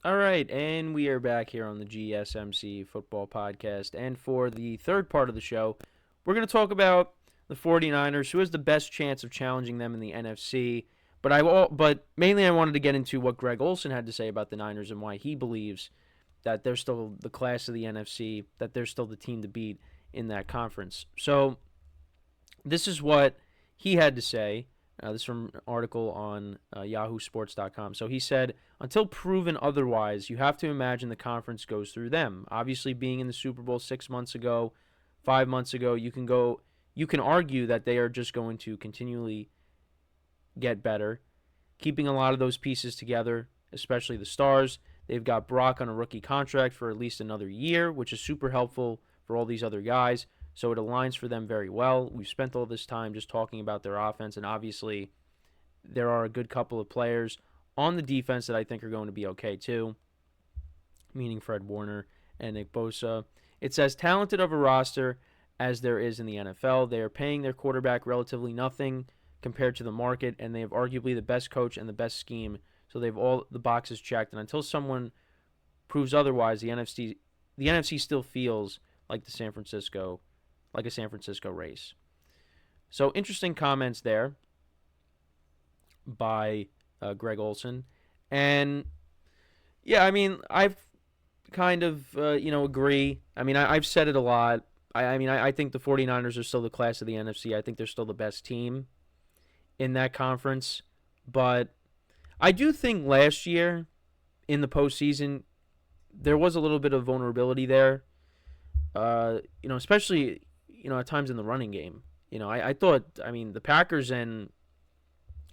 All right, and we are back here on the GSMC football podcast. And for the third part of the show, we're going to talk about the 49ers, who has the best chance of challenging them in the NFC. But mainly I wanted to get into what Greg Olson had to say about the Niners and why he believes that they're still the class of the NFC, that they're still the team to beat in that conference. So this is what he had to say. This is from an article on yahoosports.com. So he said, until proven otherwise, you have to imagine the conference goes through them. Obviously, being in the Super Bowl 6 months ago, 5 months ago, you can argue that they are just going to continually get better, keeping a lot of those pieces together, especially the stars. They've got Brock on a rookie contract for at least another year, which is super helpful for all these other guys. So it aligns for them very well. We've spent all this time just talking about their offense, and obviously there are a good couple of players on the defense that I think are going to be okay too, meaning Fred Warner and Nick Bosa. It's as talented of a roster as there is in the NFL. They are paying their quarterback relatively nothing compared to the market, and they have arguably the best coach and the best scheme. So they've all the boxes checked, and until someone proves otherwise, the NFC still feels like a San Francisco race. So interesting comments there by Greg Olson. And yeah, I mean, I've kind of, agree. I mean, I've said it a lot. I think the 49ers are still the class of the NFC. I think they're still the best team in that conference. But I do think last year in the postseason, there was a little bit of vulnerability there. Especially, at times in the running game. I thought, the Packers and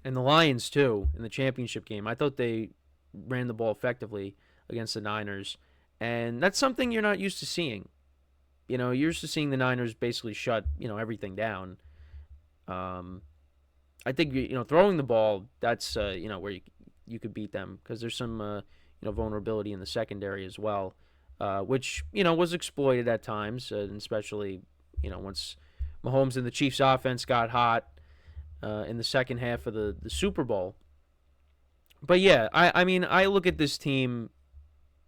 the Lions, too, in the championship game, I thought they ran the ball effectively against the Niners. And that's something you're not used to seeing. You're used to seeing the Niners basically shut, everything down. I think, throwing the ball, that's, where you could beat them because there's some, vulnerability in the secondary as well, which, was exploited at times, and especially, once Mahomes and the Chiefs offense got hot in the second half of the Super Bowl. But yeah, I look at this team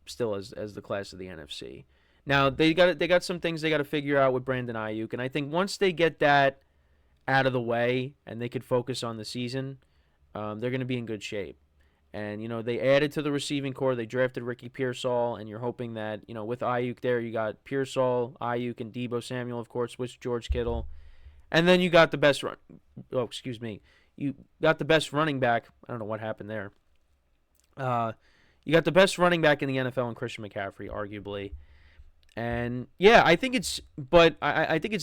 still as the class of the NFC. Now they got some things they got to figure out with Brandon Ayuk, and I think once they get that out of the way and they could focus on the season, they're going to be in good shape. And, they added to the receiving core. They drafted Ricky Pearsall, and you're hoping that, with Ayuk there, you got Pearsall, Ayuk, and Deebo Samuel, of course, with George Kittle. And then you got the best You got the best running back. I don't know what happened there. You got the best running back in the NFL in Christian McCaffrey, arguably. And, yeah, I think it's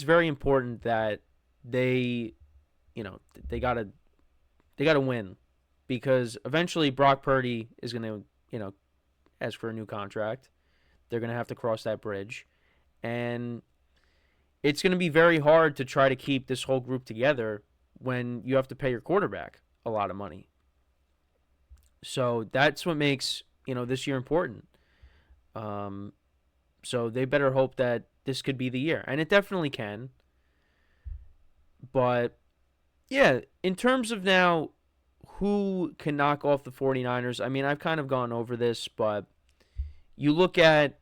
very important that they got to win. Because eventually Brock Purdy is going to, ask for a new contract. They're going to have to cross that bridge. And it's going to be very hard to try to keep this whole group together when you have to pay your quarterback a lot of money. So that's what makes, this year important. So they better hope that this could be the year. And it definitely can. But, yeah, in terms of now who can knock off the 49ers, I've kind of gone over this, but you look at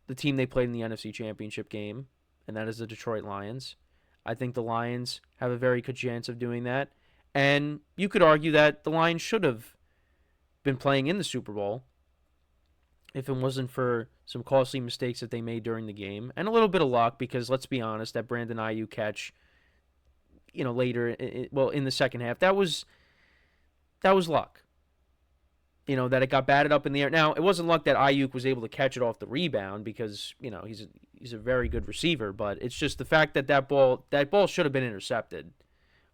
the team they played in the NFC Championship game, and that is the Detroit Lions. I think the Lions have a very good chance of doing that. And you could argue that the Lions should have been playing in the Super Bowl if it wasn't for some costly mistakes that they made during the game. And a little bit of luck, because let's be honest, that Brandon Ayuk catch, later, in the second half, that was luck. That it got batted up in the air. Now, it wasn't luck that Ayuk was able to catch it off the rebound because, he's a very good receiver, but it's just the fact that ball should have been intercepted.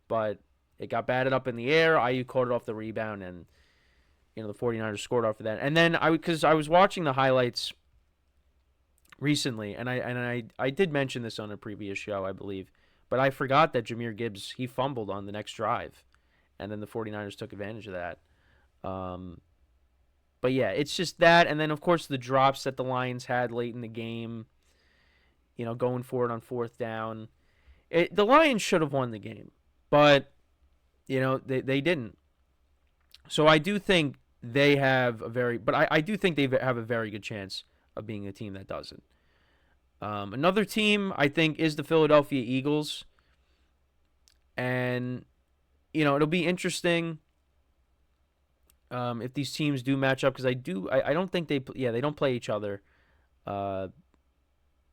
But it got batted up in the air, Ayuk caught it off the rebound, and, the 49ers scored off of that. And then, because I was watching the highlights recently, and I did mention this on a previous show, I believe, but I forgot that Jahmyr Gibbs, he fumbled on the next drive. And then the 49ers took advantage of that. But, yeah, it's just that. And then, of course, the drops that the Lions had late in the game, going for it on fourth down. The Lions should have won the game. But, they didn't. So I do think they have a very, but I do think they have a very good chance of being a team that doesn't. Another team I think is the Philadelphia Eagles, and it'll be interesting if these teams do match up because I don't think they don't play each other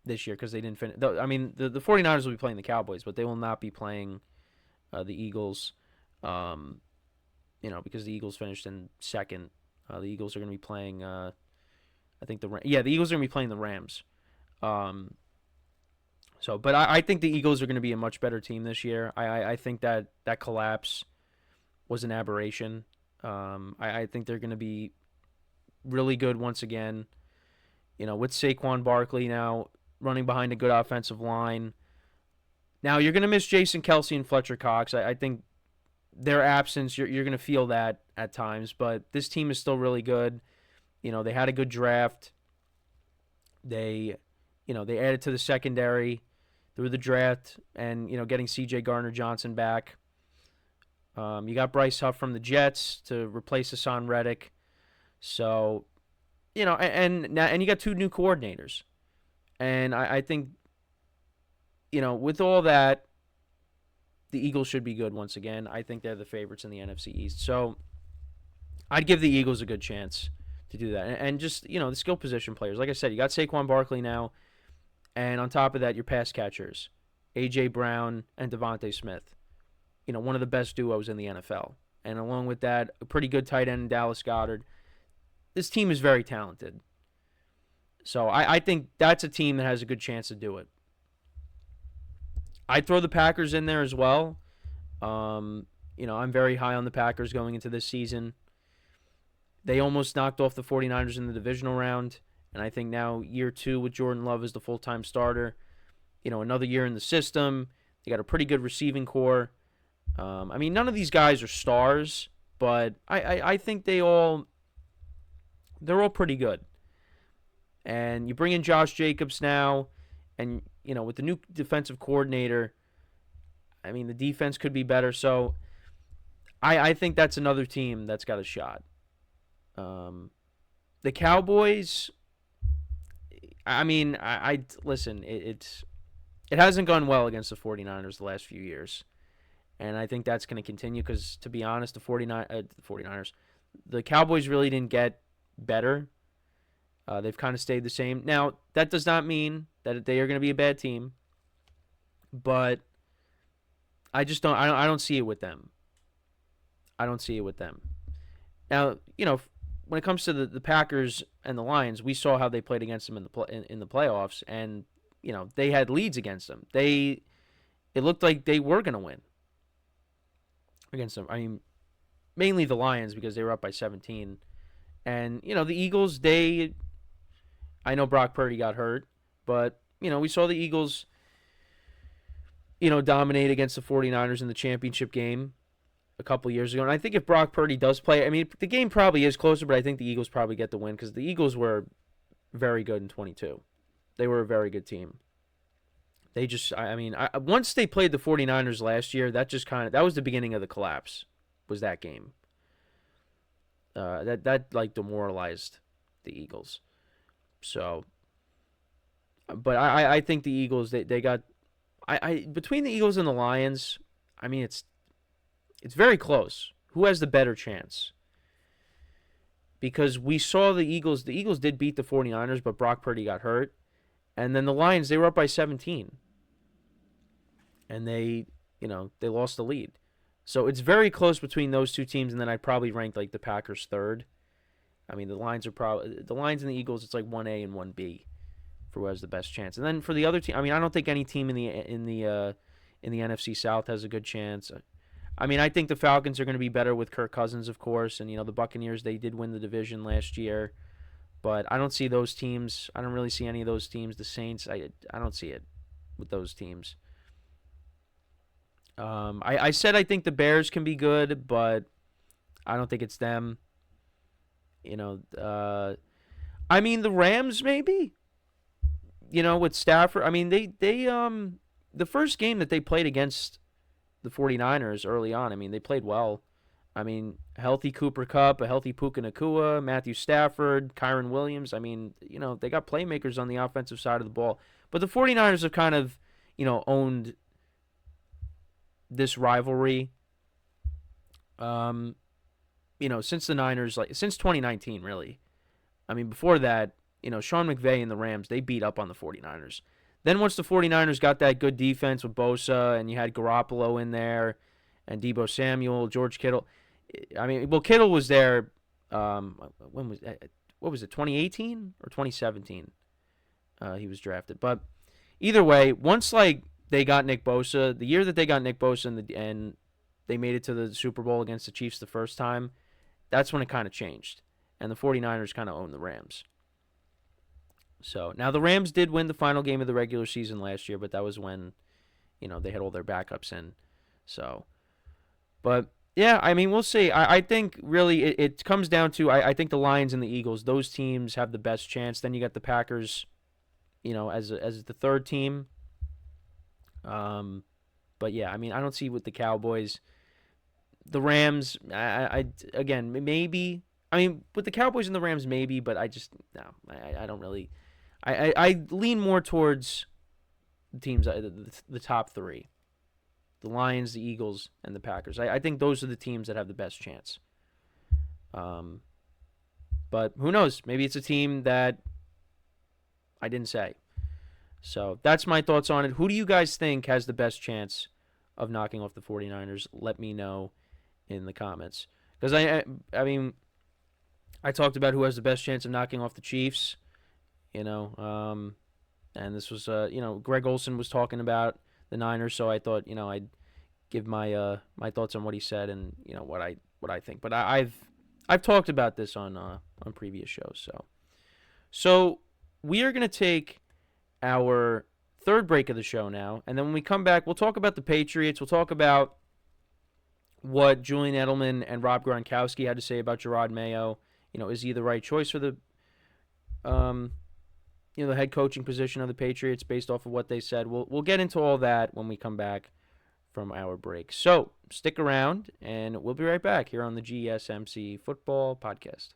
this year because they didn't finish. I mean the 49ers will be playing the Cowboys, but they will not be playing the Eagles. Because the Eagles finished in second. The Eagles are going to be playing. I think the Eagles are going to be playing the Rams. But I think the Eagles are going to be a much better team this year. I think that collapse was an aberration. I think they're going to be really good once again. With Saquon Barkley now running behind a good offensive line. Now you're going to miss Jason Kelce and Fletcher Cox. I think their absence, you're going to feel that at times, but this team is still really good. They had a good draft. They added to the secondary through the draft and, getting C.J. Gardner-Johnson back. You got Bryce Huff from the Jets to replace Hassan Reddick. So, and you got two new coordinators. And I think, with all that, the Eagles should be good once again. I think they're the favorites in the NFC East. So I'd give the Eagles a good chance to do that. And just, the skill position players. Like I said, you got Saquon Barkley now. And on top of that, your pass catchers, A.J. Brown and Devontae Smith. One of the best duos in the NFL. And along with that, a pretty good tight end, Dallas Goedert. This team is very talented. So I think that's a team that has a good chance to do it. I'd throw the Packers in there as well. I'm very high on the Packers going into this season. They almost knocked off the 49ers in the divisional round. And I think now year 2 with Jordan Love as the full-time starter. Another year in the system. They got a pretty good receiving core. None of these guys are stars, but I think they're all pretty good. And you bring in Josh Jacobs now, and, with the new defensive coordinator, the defense could be better. So I think that's another team that's got a shot. The Cowboys, listen, it hasn't gone well against the 49ers the last few years. And I think that's going to continue because, to be honest, the 49ers, the Cowboys really didn't get better. They've kind of stayed the same. Now, that does not mean that they are going to be a bad team, but I just don't. I don't see it with them. I don't see it with them. Now, when it comes to the Packers and the Lions, we saw how they played against them in the playoffs, and they had leads against them. It looked like they were going to win against them. Mainly the Lions because they were up by 17, and the Eagles. I know Brock Purdy got hurt, but, we saw the Eagles, dominate against the 49ers in the championship game a couple years ago. And I think if Brock Purdy does play, the game probably is closer, but I think the Eagles probably get the win because the Eagles were very good in 22. They were a very good team. They just, once they played the 49ers last year, that was the beginning of the collapse, was that game. That demoralized the Eagles. So, but I think the Eagles, they got, between the Eagles and the Lions, it's very close. Who has the better chance? Because we saw the Eagles did beat the 49ers, but Brock Purdy got hurt. And then the Lions, they were up by 17. And they lost the lead. So it's very close between those two teams, and then I'd probably rank the Packers third. The Lions and the Eagles, it's 1A and 1B for who has the best chance. And then for the other team, I don't think any team in the NFC South has a good chance. I think the Falcons are going to be better with Kirk Cousins, of course, and the Buccaneers, they did win the division last year. But I don't see those teams. I don't really see any of those teams. The Saints, I don't see it with those teams. I said I think the Bears can be good, but I don't think it's them. The Rams maybe. With Stafford. The first game that they played against the 49ers early on, they played well. I mean, a healthy Cooper Kupp, a healthy Puka Nacua, Matthew Stafford, Kyron Williams. I mean, they got playmakers on the offensive side of the ball. But the 49ers have kind of, owned this rivalry, since the Niners, since 2019, really. I mean, before that, Sean McVay and the Rams, they beat up on the 49ers. Then once the 49ers got that good defense with Bosa and you had Garoppolo in there and Deebo Samuel, George Kittle. I mean, well, Kittle was there. What was it? 2018 or 2017? He was drafted. But either way, once they got Nick Bosa, the year that they got Nick Bosa and they made it to the Super Bowl against the Chiefs the first time, that's when it kind of changed. And the 49ers kind of owned the Rams. So now the Rams did win the final game of the regular season last year, but that was when, they had all their backups in. So, but yeah, I mean, we'll see. I think really it comes down to I think the Lions and the Eagles, those teams have the best chance. Then you got the Packers, as the third team. But yeah, I mean, I don't see with the Cowboys. The Rams, again, maybe. I mean, with the Cowboys and the Rams, maybe, but I just, no, I don't really. I lean more towards the teams, the top three. The Lions, the Eagles, and the Packers. I think those are the teams that have the best chance. But who knows? Maybe it's a team that I didn't say. So that's my thoughts on it. Who do you guys think has the best chance of knocking off the 49ers? Let me know in the comments. Because, I mean, I talked about who has the best chance of knocking off the Chiefs, and this was, Greg Olson was talking about the Niners, so I thought, I'd give my my thoughts on what he said and, what I think. But I've talked about this on previous shows, so we are going to take our third break of the show now, and then when we come back, we'll talk about the Patriots. We'll talk about what Julian Edelman and Rob Gronkowski had to say about Gerard Mayo. Is he the right choice for the the head coaching position of the Patriots based off of what they said? We'll get into all that when we come back from our break. So stick around, and we'll be right back here on the GSMC Football Podcast.